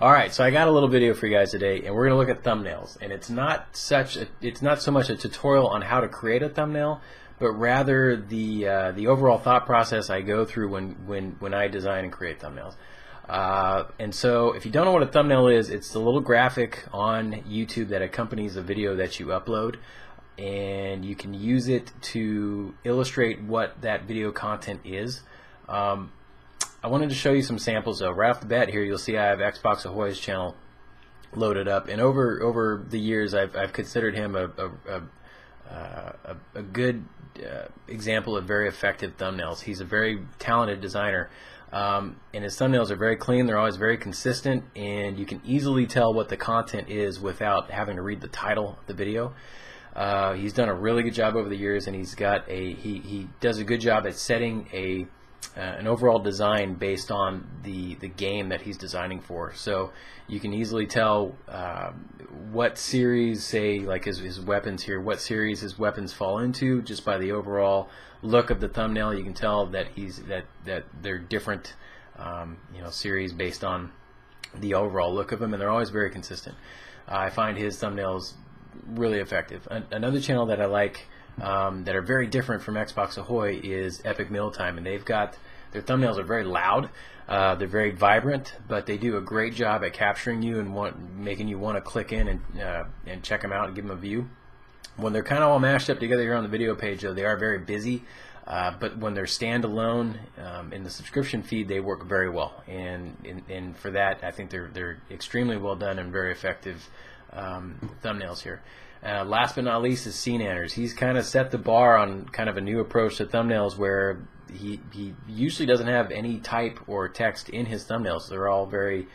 Alright, so I got a little video for you guys today, and we're going to look at thumbnails. And it's not so much a tutorial on how to create a thumbnail, but rather the overall thought process I go through when I design and create thumbnails. And so if you don't know what a thumbnail is, it's the little graphic on YouTube that accompanies the video that you upload, and you can use it to illustrate what that video content is. I wanted to show you some samples though. Right off the bat here, you'll see I have Xbox Ahoy's channel loaded up, and over the years I've considered him a good example of very effective thumbnails. He's a very talented designer, and his thumbnails are very clean. They're always very consistent, and you can easily tell what the content is without having to read the title of the video. He's done a really good job over the years, and he does a good job at setting an overall design based on the game that he's designing for. So you can easily tell what series, say like his weapons here, what series his weapons fall into just by the overall look of the thumbnail. You can tell that that they're different series based on the overall look of them, and they're always very consistent. I find his thumbnails really effective. Another channel that I like that are very different from Xbox Ahoy is Epic Mealtime, and their thumbnails are very loud, they're very vibrant, but they do a great job at capturing you and making you want to click in and check them out and give them a view. When they're kind of all mashed up together here on the video page, though, they are very busy, but when they're standalone in the subscription feed, they work very well, and for that I think they're extremely well done and very effective thumbnails here. Last but not least is Cnanners. He's kind of set the bar on kind of a new approach to thumbnails where he usually doesn't have any type or text in his thumbnails. They're all very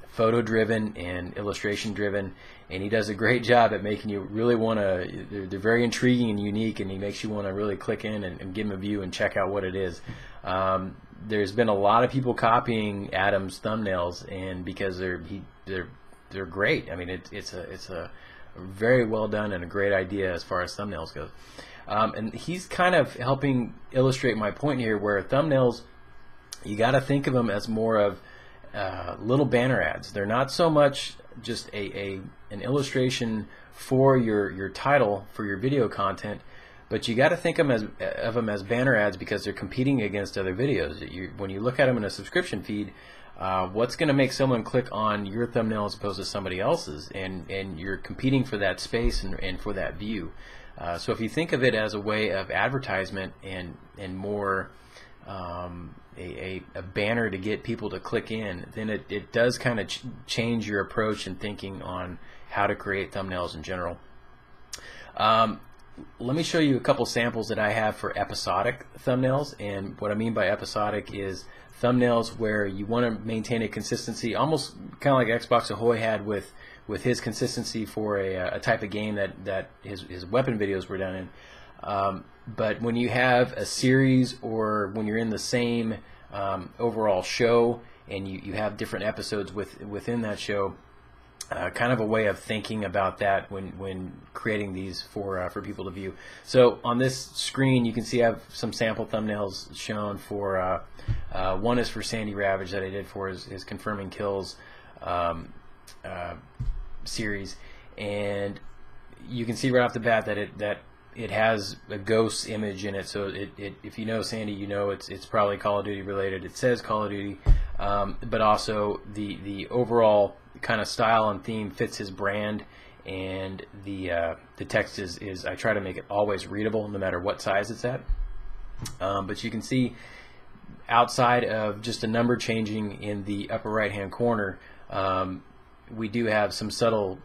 photo driven and illustration driven, and he does a great job at making you really want to, they're very intriguing and unique, and he makes you want to really click in and give him a view and check out what it is. There's been a lot of people copying Adam's thumbnails, and because they're great. I mean, it's a very well done and a great idea as far as thumbnails goes. And he's kind of helping illustrate my point here, where thumbnails, you got to think of them as more of little banner ads. They're not so much just an illustration for your title for your video content, but you got to think of them as banner ads because they're competing against other videos. When you look at them in a subscription feed, what's going to make someone click on your thumbnail as opposed to somebody else's, and you're competing for that space and for that view. So if you think of it as a way of advertisement and more a banner to get people to click in, then it does kind of change your approach and thinking on how to create thumbnails in general. Let me show you a couple samples that I have for episodic thumbnails, and what I mean by episodic is thumbnails where you want to maintain a consistency, almost kind of like Xbox Ahoy had with his consistency for a type of game that his weapon videos were done in. But when you have a series, or when you're in the same overall show and you have different episodes within that show, kind of a way of thinking about that when creating these for people to view. So on this screen you can see I have some sample thumbnails shown for one is for Sandy Ravage that I did for his Confirming Kills series, and you can see right off the bat that it has a ghost image in it. So if you know Sandy, you know it's probably Call of Duty related. It says Call of Duty, but also the overall kind of style and theme fits his brand, and the text is I try to make it always readable no matter what size it's at. But you can see outside of just a number changing in the upper right hand corner, we do have some subtle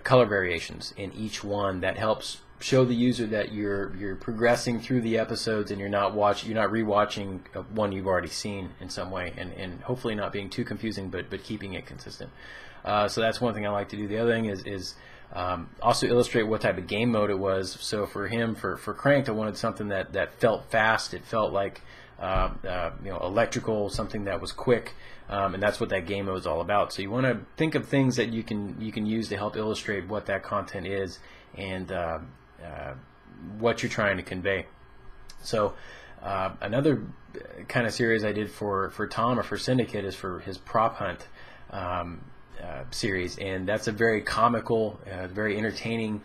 color variations in each one that helps show the user that you're progressing through the episodes, and you're not rewatching one you've already seen in some way, and hopefully not being too confusing, but keeping it consistent. So that's one thing I like to do. The other thing is also illustrate what type of game mode it was. So for him, for Cranked, I wanted something that felt fast. It felt like electrical, something that was quick, and that's what that game mode is all about. So you want to think of things that you can use to help illustrate what that content is and what you're trying to convey. So another kind of series I did for Tom or for Syndicate is for his prop hunt. series, and that's a very comical, very entertaining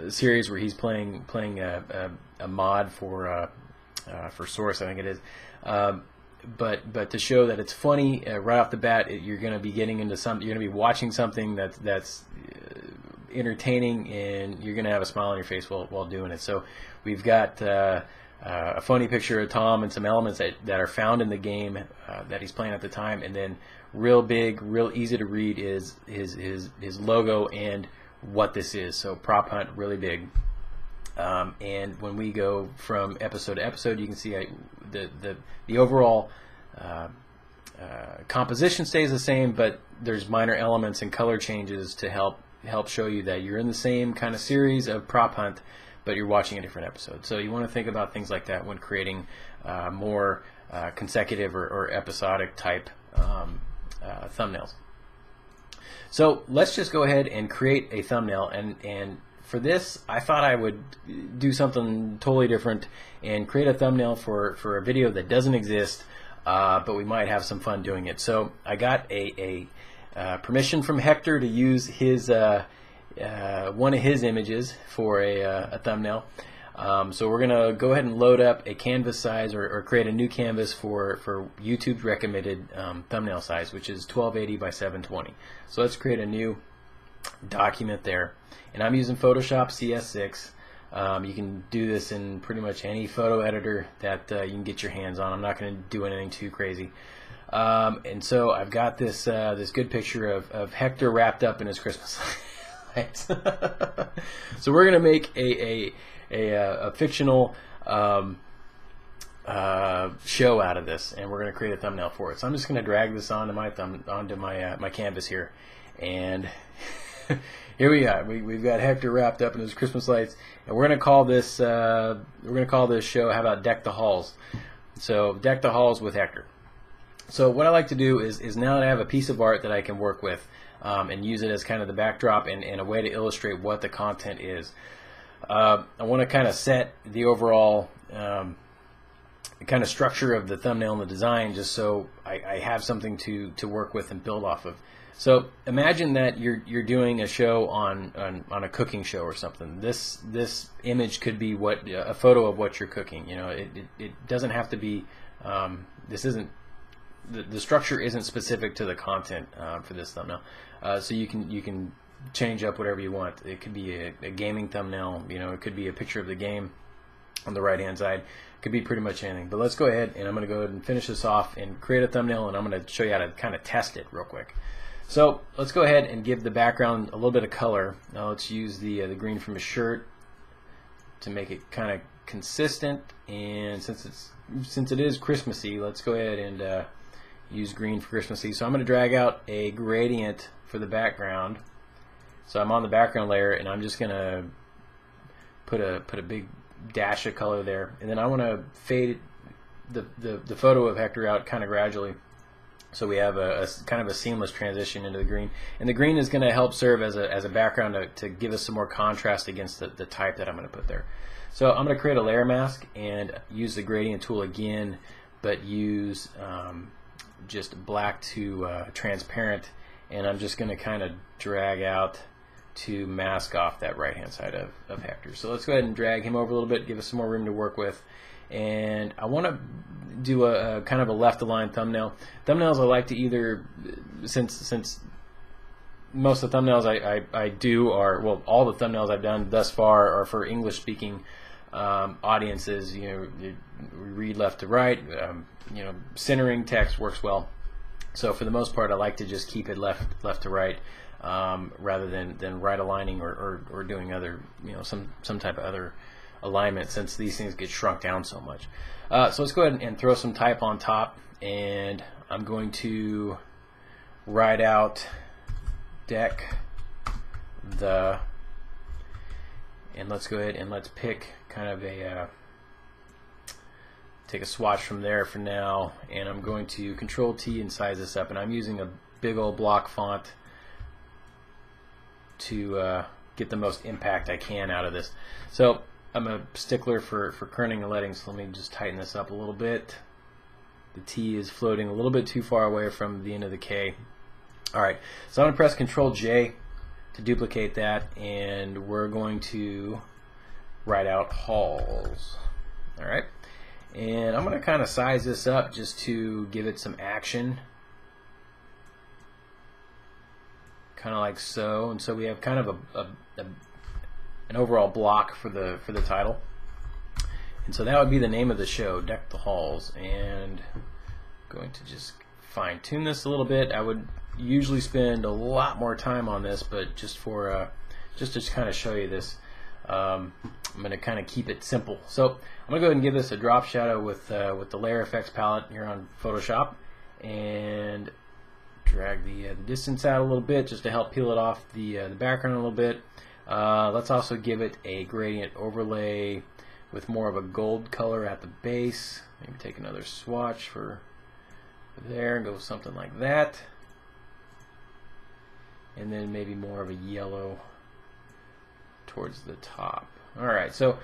series where he's playing a mod for Source, I think it is. But to show that it's funny right off the bat, you're going to be getting into you're going to be watching something that's entertaining, and you're going to have a smile on your face while doing it. So we've got a funny picture of Tom and some elements that are found in the game that he's playing at the time, and then real big, real easy to read is his logo and what this is. So prop hunt, really big. And when we go from episode to episode, you can see the overall composition stays the same, but there's minor elements and color changes to help show you that you're in the same kind of series of prop hunt, but you're watching a different episode. So you want to think about things like that when creating more consecutive or episodic type thumbnails. So let's just go ahead and create a thumbnail, and for this I thought I would do something totally different and create a thumbnail for a video that doesn't exist, but we might have some fun doing it. So I got a permission from Hector to use his one of his images for a thumbnail. So we're gonna go ahead and load up a canvas size or create a new canvas for YouTube's recommended thumbnail size, which is 1280 by 720. So let's create a new document there, and I'm using Photoshop CS6. You can do this in pretty much any photo editor that you can get your hands on. I'm not going to do anything too crazy. And so I've got this this good picture of Hector wrapped up in his Christmas lights. So we're going to make a fictional show out of this, and we're going to create a thumbnail for it. So I'm just going to drag this onto my canvas here, and here we are. We've got Hector wrapped up in his Christmas lights, and we're going to call this show, how about Deck the Halls? So Deck the Halls with Hector. So what I like to do is now that I have a piece of art that I can work with and use it as kind of the backdrop and a way to illustrate what the content is, I want to kind of set the overall kind of structure of the thumbnail and the design, just so I have something to work with and build off of. So imagine that you're doing a show on a cooking show or something. This image could be a photo of what you're cooking. You know, it doesn't have to be. This isn't the structure isn't specific to the content for this thumbnail. So you can change up whatever you want. It could be a gaming thumbnail. You know, it could be a picture of the game on the right hand side. It could be pretty much anything. But let's go ahead, and I'm going to go ahead and finish this off and create a thumbnail, and I'm going to show you how to kind of test it real quick. So let's go ahead and give the background a little bit of color. Now let's use the green from his shirt to make it kind of consistent. And since it is Christmassy, let's go ahead and use green for Christmassy. So I'm going to drag out a gradient for the background. So I'm on the background layer, and I'm just going to put a big dash of color there, and then I want to fade the photo of Hector out kind of gradually. So we have a kind of a seamless transition into the green, and the green is going to help serve as a background to give us some more contrast against the type that I'm going to put there. So I'm going to create a layer mask and use the gradient tool again, but use just black to transparent, and I'm just going to kind of drag out to mask off that right hand side of Hector. So let's go ahead and drag him over a little bit, give us some more room to work with. And I want to do a kind of a left aligned thumbnail. Thumbnails I like to either, since most of the thumbnails I do are, well, all the thumbnails I've done thus far are for English speaking audiences. You know, we read left to right. You know, centering text works well. So for the most part, I like to just keep it left to right, rather than right aligning or doing other, you know, some type of other alignment, since these things get shrunk down so much. So let's go ahead and throw some type on top, and I'm going to write out deck the, and let's go ahead and let's pick kind of take a swatch from there for now, and I'm going to Control T and size this up, and I'm using a big old block font to get the most impact I can out of this. So I'm a stickler for kerning and lettings, so let me just tighten this up a little bit. The T is floating a little bit too far away from the end of the K. Alright, so I'm going to press Control J to duplicate that, and we're going to write out Halls. Alright, and I'm going to kind of size this up just to give it some action. Kind of like so, and so we have kind of an overall block for the title. And so that would be the name of the show, Deck the Halls. And I'm going to just fine tune this a little bit. I would usually spend a lot more time on this, but just for just to kind of show you this, I'm going to kind of keep it simple. So I'm going to go ahead and give this a drop shadow with the layer effects palette here on Photoshop, and drag the distance out a little bit just to help peel it off the background a little bit. Let's also give it a gradient overlay with more of a gold color at the base. Maybe take another swatch for there and go something like that. And then maybe more of a yellow towards the top. Alright, so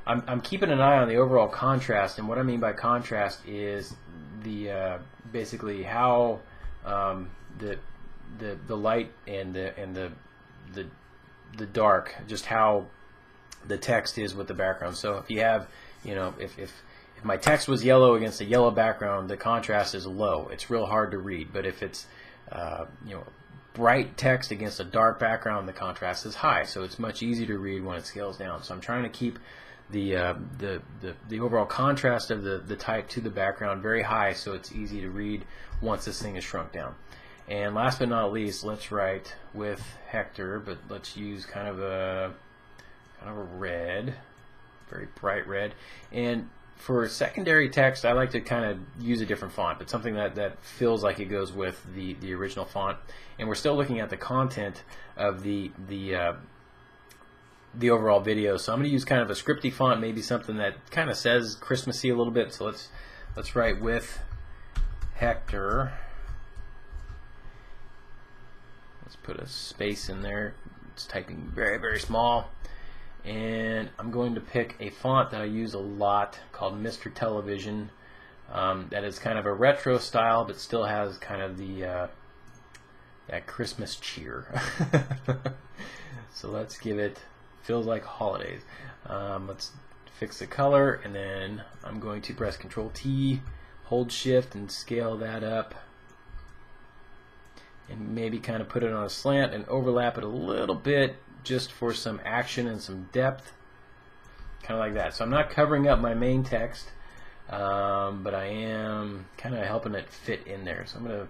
I'm keeping an eye on the overall contrast, and what I mean by contrast is the basically how the light and the dark, just how the text is with the background. So if you have, you know, if my text was yellow against a yellow background, the contrast is low. It's real hard to read. But if it's you know, bright text against a dark background, the contrast is high. So it's much easier to read when it scales down. So I'm trying to keep the overall contrast of the type to the background very high, so it's easy to read once this thing is shrunk down. And last but not least, let's write with Hector, but let's use kind of a red, very bright red. And for secondary text, I like to kind of use a different font, but something that feels like it goes with the original font. And we're still looking at the content of the overall video, so I'm going to use kind of a scripty font, maybe something that kind of says Christmassy a little bit. So let's write with Hector. Let's put a space in there. It's typing very, very small. And I'm going to pick a font that I use a lot called Mr. Television. That is kind of a retro style, but still has kind of the that Christmas cheer. So let's give it, feels like holidays. Let's fix the color, and then I'm going to press Control T, hold Shift, and scale that up. And maybe kind of put it on a slant and overlap it a little bit just for some action and some depth, kind of like that. So I'm not covering up my main text, but I am kind of helping it fit in there. So I'm going to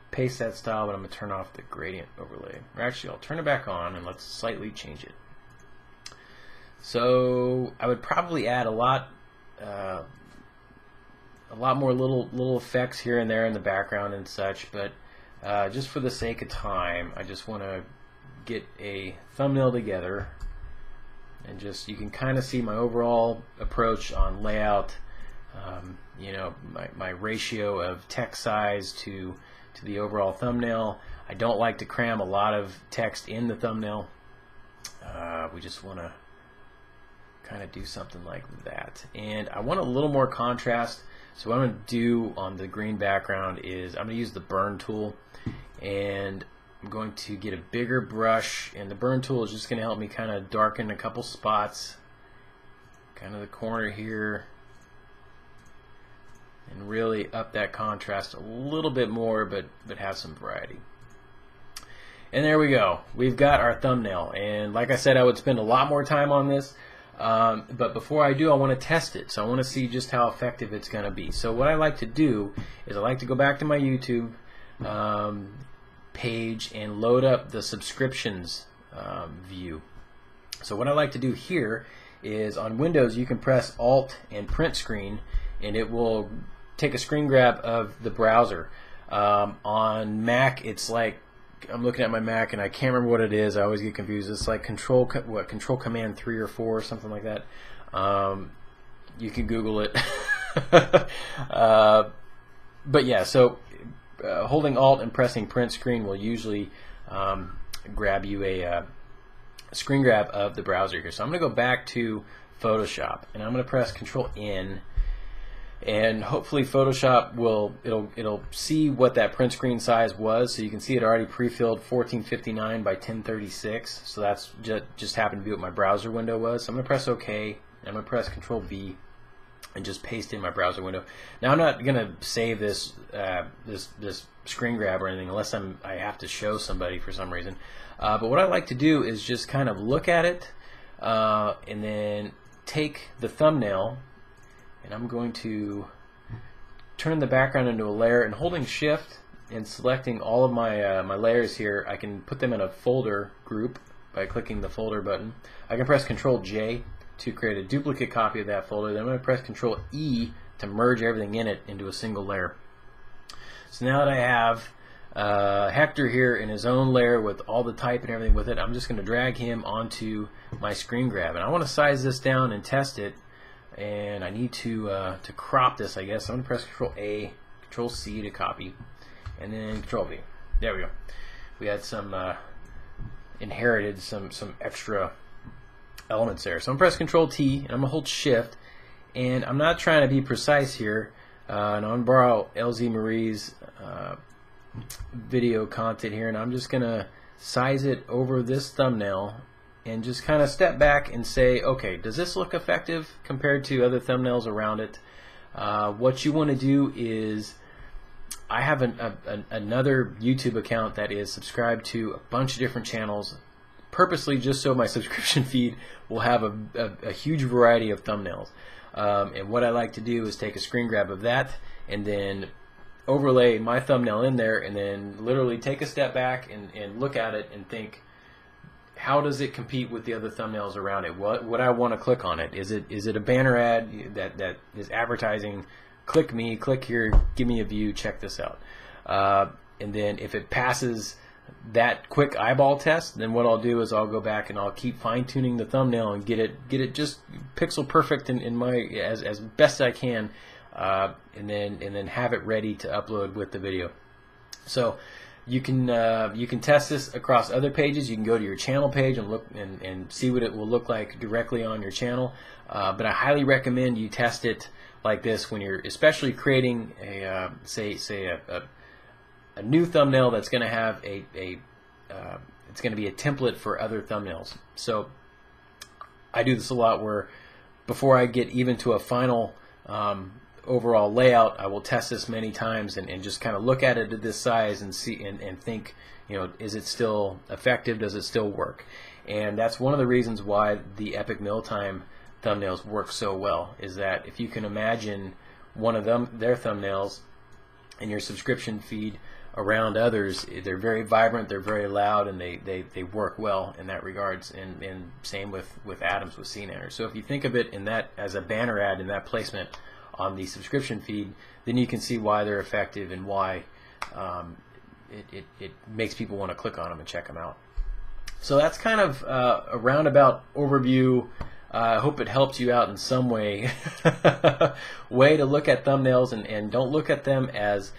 paste that style, but I'm going to turn off the gradient overlay. Or actually, I'll turn it back on and let's slightly change it. So I would probably add a lot more little effects here and there in the background and such, but just for the sake of time, I just want to get a thumbnail together, and just, you can kind of see my overall approach on layout. You know, my ratio of text size to the overall thumbnail. I don't like to cram a lot of text in the thumbnail. We just want to kind of do something like that, and I want a little more contrast. So what I'm going to do on the green background is I'm going to use the burn tool, and I'm going to get a bigger brush, and the burn tool is just going to help me kind of darken a couple spots, kind of the corner here, and really up that contrast a little bit more, but have some variety. And there we go. We've got our thumbnail, and like I said, I would spend a lot more time on this. But before I do, I want to test it. So I want to see just how effective it's going to be. So what I like to do is I like to go back to my YouTube page and load up the subscriptions view. So what I like to do here is, on Windows you can press Alt and print screen, and it will take a screen grab of the browser. On Mac, it's like, I'm looking at my Mac and I can't remember what it is. I always get confused. It's like Control Command 3 or 4 or something like that. You can Google it. But yeah, so holding Alt and pressing print screen will usually grab you a screen grab of the browser here. So I'm going to go back to Photoshop, and I'm going to press Control N, and hopefully Photoshop it'll see what that print screen size was. So you can see it already pre-filled 1459 by 1036. So that's just happened to be what my browser window was. So I'm gonna press OK. I'm gonna press Control V and just paste in my browser window. Now I'm not gonna save this this screen grab or anything unless I have to show somebody for some reason. But what I like to do is just kind of look at it and then take the thumbnail, and I'm going to turn the background into a layer, and holding Shift and selecting all of my my layers here, I can put them in a folder group by clicking the folder button. I can press Control J to create a duplicate copy of that folder. Then I'm going to press Control E to merge everything in it into a single layer. So now that I have Hector here in his own layer with all the type and everything with it, I'm just going to drag him onto my screen grab, and I want to size this down and test it, and I need to crop this, I guess. So I'm going to press Control A, Control C to copy, and then Control V. There we go. We had some inherited some extra elements there. So I'm going to press Control T, and I'm going to hold Shift, and I'm not trying to be precise here. And I'm going to borrow LZ Marie's video content here, and I'm just going to size it over this thumbnail and just kind of step back and say, okay, does this look effective compared to other thumbnails around it? What you want to do is, I have another YouTube account that is subscribed to a bunch of different channels, purposely just so my subscription feed will have a huge variety of thumbnails. And what I like to do is take a screen grab of that and then overlay my thumbnail in there, and then literally take a step back and look at it and think, how does it compete with the other thumbnails around it? What I want to click on it? Is it a banner ad that is advertising, click me, click here, give me a view, check this out. And then if it passes that quick eyeball test, then what I'll do is I'll go back and I'll keep fine-tuning the thumbnail and get it just pixel perfect in my as best I can, and then have it ready to upload with the video. So you can test this across other pages. You can go to your channel page and look and see what it will look like directly on your channel. But I highly recommend you test it like this when you're especially creating a a new thumbnail that's going to have it's going to be a template for other thumbnails. So I do this a lot, where before I get even to a final overall layout, I will test this many times and just kind of look at it at this size and see and think, is it still effective? Does it still work? And that's one of the reasons why the Epic Mealtime thumbnails work so well, is that if you can imagine one of their thumbnails in your subscription feed around others, they're very vibrant, they're very loud, and they work well in that regards. And same with Adams with CNANR. So if you think of it in that as a banner ad in that placement on the subscription feed, then you can see why they're effective and why it makes people want to click on them and check them out. So that's kind of a roundabout overview. I hope it helps you out in some way to look at thumbnails, and don't look at them as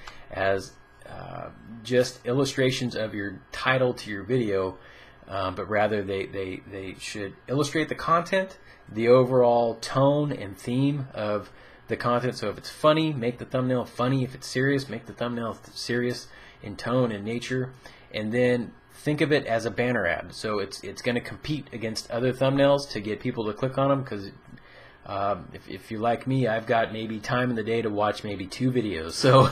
just illustrations of your title to your video, but rather they should illustrate the content, the overall tone and theme of the content. So if it's funny, make the thumbnail funny. If it's serious, make the thumbnail serious in tone and nature. And then think of it as a banner ad. So it's going to compete against other thumbnails to get people to click on them, because if you're like me, I've got maybe time in the day to watch maybe 2 videos. So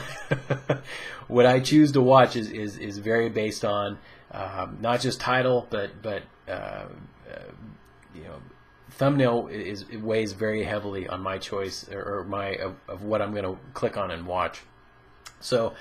what I choose to watch is very based on not just title, but thumbnail weighs very heavily on my choice or of what I'm going to click on and watch. So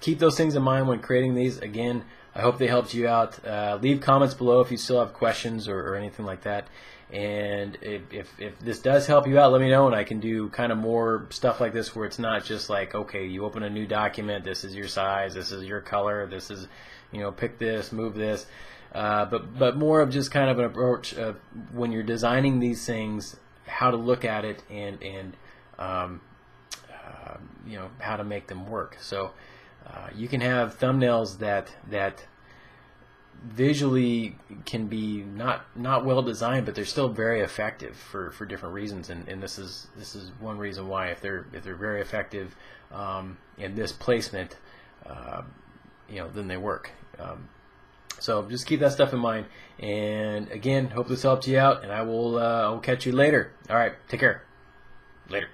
keep those things in mind when creating these. Again, I hope they helped you out. Leave comments below if you still have questions or anything like that. And if this does help you out, let me know, and I can do kind of more stuff like this, where it's not just like, okay, you open a new document, this is your size, this is your color, this is, pick this, move this, but more of just kind of an approach of when you're designing these things, how to look at it and how to make them work. So you can have thumbnails that visually can be not well designed, but they're still very effective for different reasons. And this is one reason why. If they're very effective in this placement, then they work. So just keep that stuff in mind. And again, hope this helped you out, and I will catch you later. All right, take care. Later.